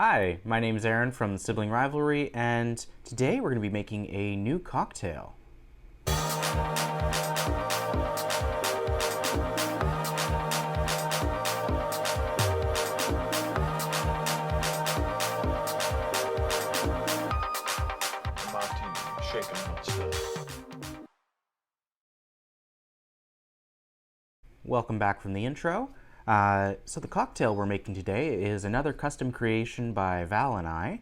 Hi, my name is Aaron from Sibling Rivalry, and today we're going to be making a new cocktail. Martini, shaken not stirred. Welcome back from the intro. So the cocktail we're making today is another custom creation by Val and I.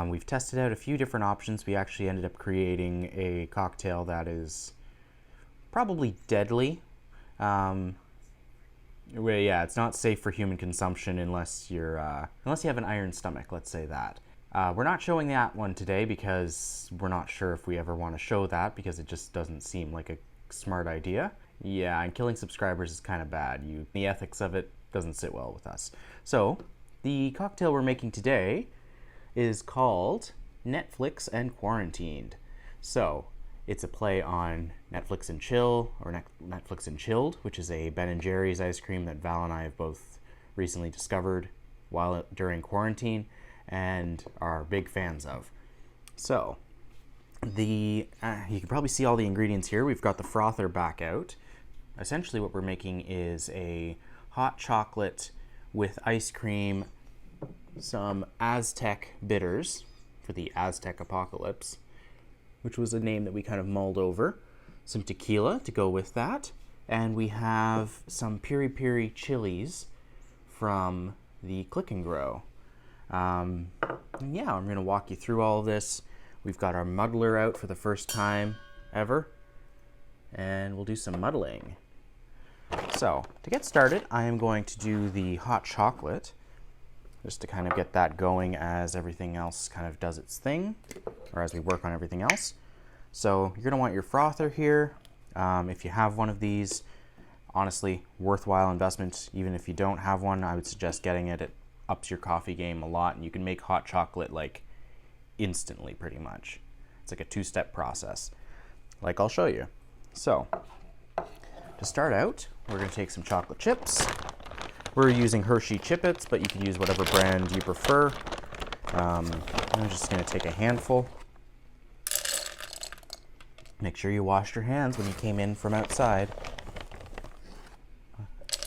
We've tested out a few different options. We actually ended up creating a cocktail that is probably deadly. Well, yeah, it's not safe for human consumption unless you have an iron stomach, let's say that. We're not showing that one today because we're not sure if we ever want to show that because it just doesn't seem like a smart idea. Yeah, and killing subscribers is kind of bad. The ethics of it doesn't sit well with us. So, the cocktail we're making today is called Netflix and Quarantined. So, it's a play on Netflix and Chill, or Netflix and Chilled, which is a Ben & Jerry's ice cream that Val and I have both recently discovered during quarantine and are big fans of. So, you can probably see all the ingredients here. We've got the frother back out. Essentially what we're making is a hot chocolate with ice cream, some Aztec bitters for the Aztec apocalypse, which was a name that we kind of mulled over, some tequila to go with that, and we have some piri chilies from the Click and Grow. And yeah, I'm going to walk you through all of this. We've got our muddler out for the first time ever, and we'll do some muddling. So, to get started, I am going to do the hot chocolate, just to kind of get that going as everything else kind of does its thing, or as we work on everything else. So, you're going to want your frother here. If you have one of these, honestly, worthwhile investment. Even if you don't have one, I would suggest getting it. It ups your coffee game a lot, and you can make hot chocolate like instantly pretty much. It's like a two-step process, like I'll show you. So, to start out, we're going to take some chocolate chips. We're using Hershey Chip-Its, but you can use whatever brand you prefer. I'm just going to take a handful. Make sure you washed your hands when you came in from outside.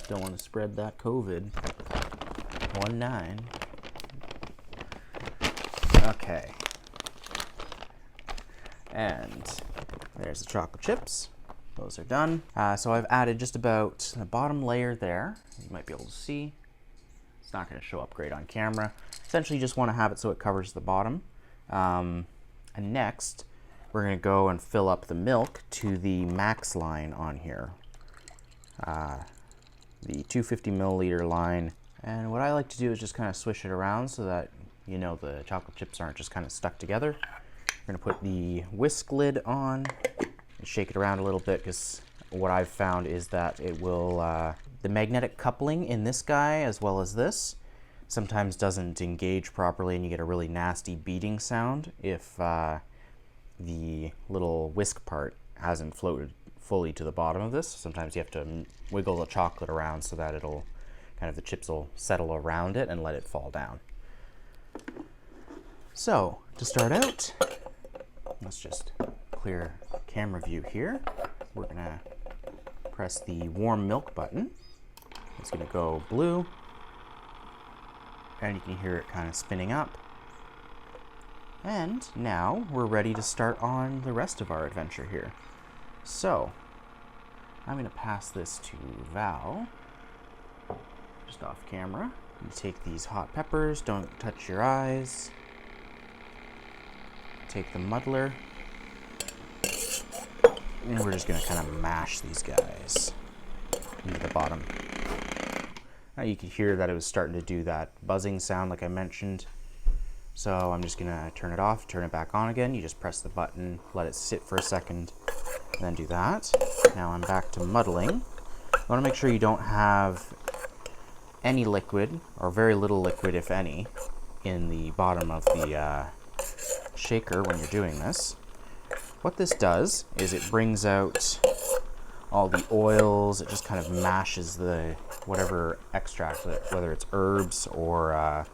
Don't want to spread that COVID-19. Okay. And there's the chocolate chips. Those are done. So I've added just about the bottom layer there. You might be able to see. It's not going to show up great on camera. Essentially, you just want to have it so it covers the bottom. And next, we're going to go and fill up the milk to the max line on here. The 250 milliliter line. And what I like to do is just kind of swish it around so that the chocolate chips aren't just kind of stuck together. We're going to put the whisk lid on and shake it around a little bit because what I've found is that it will, the magnetic coupling in this guy as well as this sometimes doesn't engage properly and you get a really nasty beating sound if the little whisk part hasn't floated fully to the bottom of this. Sometimes you have to wiggle the chocolate around so that it'll the chips will settle around it and let it fall down. So, to start out, let's just clear camera view here. We're going to press the warm milk button. It's going to go blue, and you can hear it kind of spinning up. And now we're ready to start on the rest of our adventure here. So, I'm going to pass this to Val, just off camera. You take these hot peppers, don't touch your eyes. Take the muddler, and we're just going to kind of mash these guys into the bottom. Now you can hear that it was starting to do that buzzing sound like I mentioned. So I'm just going to turn it off, turn it back on again. You just press the button, let it sit for a second, and then do that. Now I'm back to muddling. You want to make sure you don't have any liquid, or very little liquid if any, in the bottom of the shaker when you're doing this. What this does is it brings out all the oils. It just kind of mashes the whatever extract, whether it's herbs or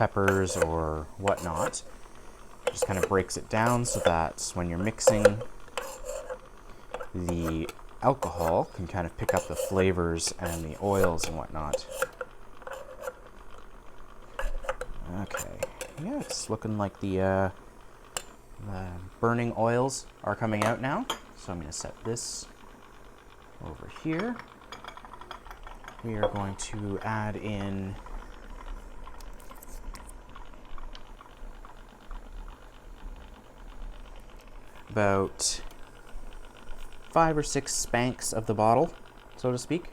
peppers or whatnot. Just kind of breaks it down so that when you're mixing, the alcohol can kind of pick up the flavors and the oils and whatnot. Okay, yeah, it's looking like the burning oils are coming out now. So I'm going to set this over here. We are going to add in about 5 or 6 spanks of the bottle, so to speak.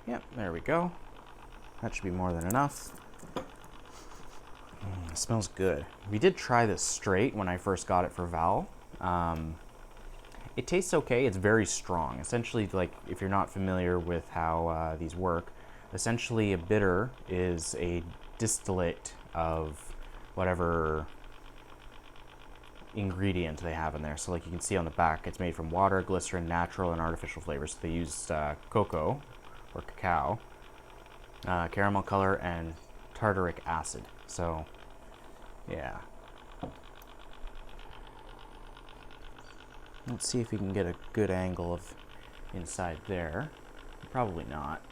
Yep, there we go. That should be more than enough. It smells good. We did try this straight when I first got it for Val. It tastes okay. It's very strong. Essentially, like, if you're not familiar with how these work, essentially a bitter is a distillate of whatever ingredient they have in there. So like you can see on the back, it's made from water, glycerin, natural, and artificial flavors. So they used cocoa or cacao, caramel color, and tartaric acid. So yeah. Let's see if we can get a good angle of inside there. Probably not.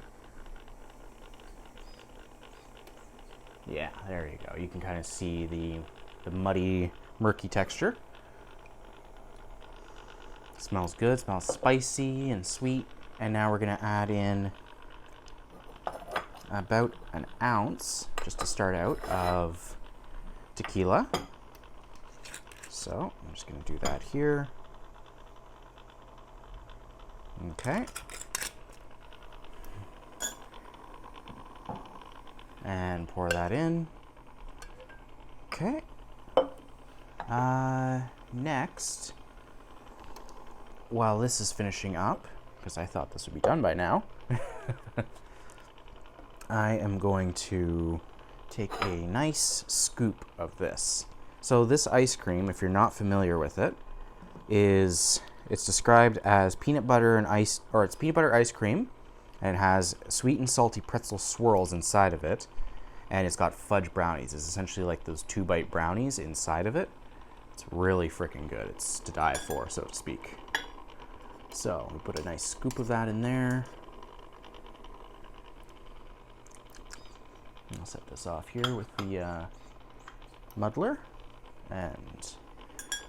Yeah, there you go. You can kind of see the muddy, murky texture. Smells good, smells spicy and sweet. And now we're gonna add in about an ounce, just to start out, of tequila. So I'm just gonna do that here. Okay. And pour that in. Okay. Next, while this is finishing up, because I thought this would be done by now, I am going to take a nice scoop of this. So this ice cream, if you're not familiar with it, it's described as peanut butter and ice, or it's peanut butter ice cream, and it has sweet and salty pretzel swirls inside of it, and it's got fudge brownies. It's essentially like those 2-bite brownies inside of it. It's really freaking good. It's to die for, so to speak. So we put a nice scoop of that in there. I'll set this off here with the muddler, and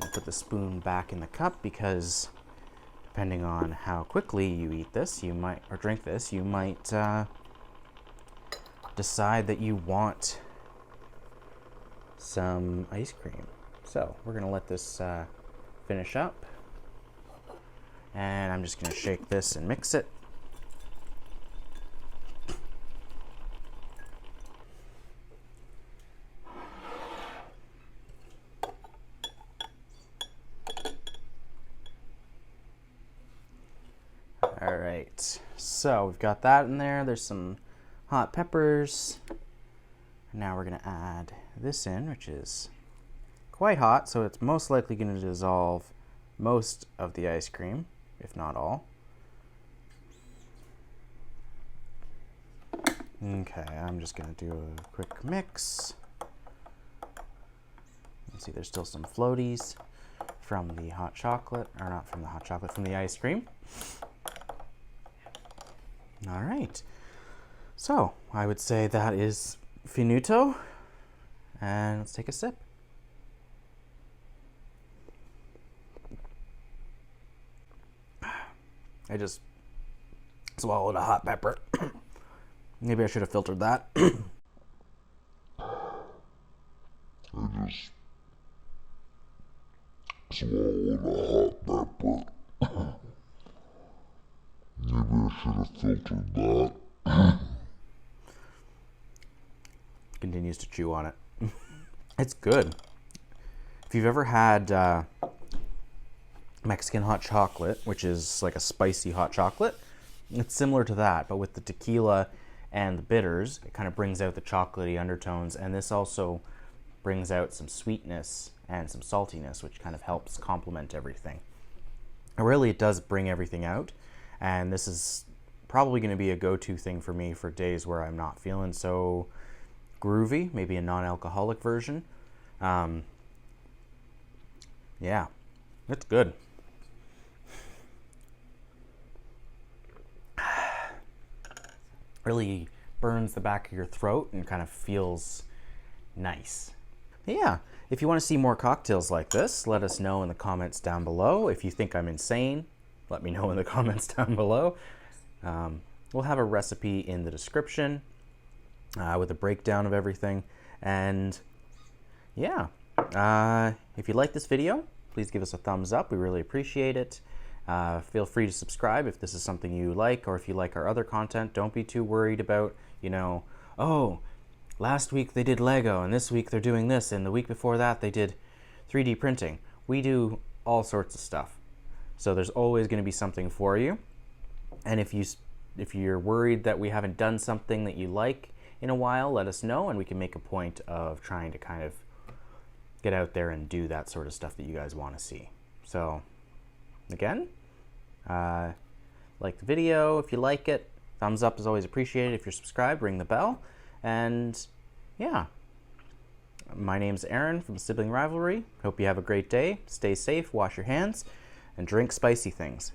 I'll put the spoon back in the cup because depending on how quickly you eat this, you might, or drink this, you might decide that you want some ice cream. So we're gonna let this finish up, and I'm just gonna shake this and mix it. All right, so we've got that in there. There's some hot peppers. Now we're gonna add this in, which is quite hot, so it's most likely gonna dissolve most of the ice cream, if not all. Okay, I'm just gonna do a quick mix. You see there's still some floaties from the hot chocolate, or not from the hot chocolate, from the ice cream. All right, so I would say that is finito, and let's take a sip. I just swallowed a hot pepper. Maybe I should have filtered that. I just swallowed a hot pepper. Maybe I should have filtered that. Continues to chew on it. It's good. If you've ever had Mexican hot chocolate, which is like a spicy hot chocolate, it's similar to that, but with the tequila and the bitters, it kind of brings out the chocolatey undertones, and this also brings out some sweetness and some saltiness, which kind of helps complement everything. And really, it does bring everything out, and this is probably going to be a go-to thing for me for days where I'm not feeling so groovy, maybe a non-alcoholic version. Yeah, it's good. Really burns the back of your throat and kind of feels nice. Yeah, if you want to see more cocktails like this, let us know in the comments down below. If you think I'm insane, let me know in the comments down below. We'll have a recipe in the description with a breakdown of everything. And yeah, if you like this video, please give us a thumbs up. We really appreciate it. Feel free to subscribe if this is something you like, or if you like our other content. Don't be too worried about, you know, oh, last week they did Lego, and this week they're doing this, and the week before that they did 3D printing. We do all sorts of stuff. So there's always going to be something for you. And if you're worried that we haven't done something that you like in a while, let us know, and we can make a point of trying to kind of get out there and do that sort of stuff that you guys want to see. So again, like the video if you like it. Thumbs up is always appreciated. If you're subscribed, ring the bell. And yeah, my name's Aaron from Sibling Rivalry. Hope you have a great day. Stay safe, wash your hands, and drink spicy things.